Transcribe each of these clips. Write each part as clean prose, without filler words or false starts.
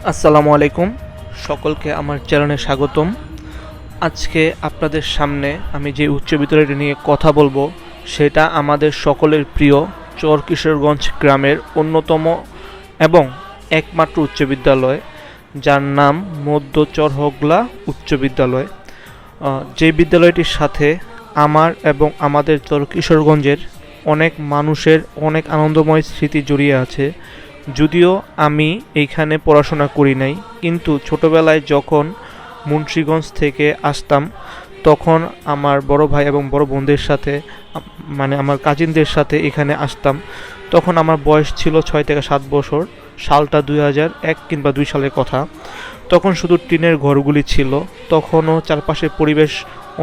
আসসালামু আলাইকুম, সকলকে আমার চ্যানেলে স্বাগতম। আজকে আপনাদের সামনে আমি যে উচ্চ বিদ্যালয়টি নিয়ে কথা বলবো সেটা আমাদের সকলের প্রিয় চর কিশোরগঞ্জ গ্রামের অন্যতম এবং একমাত্র উচ্চ বিদ্যালয়, যার নাম মধ্য চরহগলা উচ্চ বিদ্যালয়। যে বিদ্যালয়টির সাথে আমার এবং আমাদের চর কিশোরগঞ্জের অনেক মানুষের অনেক আনন্দময় স্মৃতি জড়িয়ে আছে। যদিও আমি এইখানে পড়াশোনা করি নাই, কিন্তু ছোটবেলায় যখন মুন্সিগঞ্জ থেকে আসতাম তখন আমার বড় ভাই এবং বড় বোনদের সাথে মানে আমার কাজিনদের সাথে এখানে আসতাম। তখন আমার বয়স ছিল 6 থেকে 7 বছর। সালটা 2001 কিংবা 2 সালের কথা। তখন শুধু টিনের ঘরগুলি ছিল, তখনও চারপাশের পরিবেশ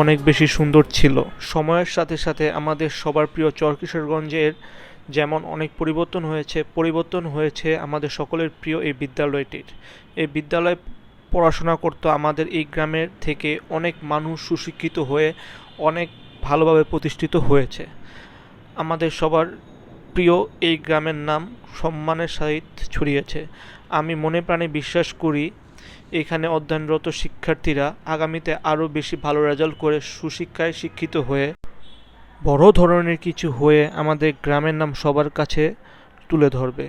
অনেক বেশি সুন্দর ছিল। সময়ের সাথে সাথে আমাদের সবার প্রিয় চর কিশোরগঞ্জের যেমন অনেক পরিবর্তন হয়েছে আমাদের সকলের প্রিয় এই বিদ্যালয়টির। এই বিদ্যালয়ে পড়াশোনা করতো আমাদের এই গ্রামের থেকে অনেক মানুষ সুশিক্ষিত হয়ে অনেক ভালোভাবে প্রতিষ্ঠিত হয়েছে। আমাদের সবার প্রিয় এই গ্রামের নাম সম্মানের সহিত ছড়িয়েছে। আমি মনে প্রাণে বিশ্বাস করি এখানে অধ্যয়নরত শিক্ষার্থীরা আগামীতে আরও বেশি ভালো রেজাল্ট করে সুশিক্ষায় শিক্ষিত হয়ে বড় ধরনের কিছু হয়ে আমাদের গ্রামের নাম সবার কাছে তুলে ধরবে।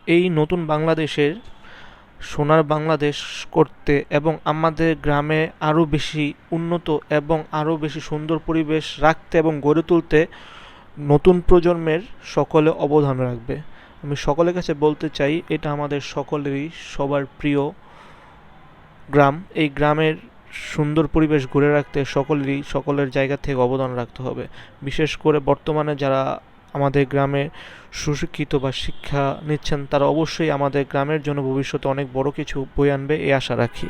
এই নতুন বাংলাদেশের সোনার বাংলাদেশ করতে এবং আমাদের গ্রামে আরও বেশি উন্নত এবং আরও বেশি সুন্দর পরিবেশ রাখতে এবং গড়ে তুলতে নতুন প্রজন্মের সকলে অবদান রাখবে। আমি সকলের কাছে বলতে চাই, এটা আমাদের সকলেরই সবার প্রিয় গ্রাম। এই গ্রামের সুন্দর পরিবেশ গড়ে রাখতে সকলের জায়গা থেকে অবদান রাখতে হবে। বিশেষ করে বর্তমানে যারা আমাদের গ্রামে সুশিক্ষিত বা শিক্ষা নিচ্ছেন তারা অবশ্যই আমাদের গ্রামের জন্য ভবিষ্যতে অনেক বড় কিছু বয়ে আনবে এই আশা রাখি।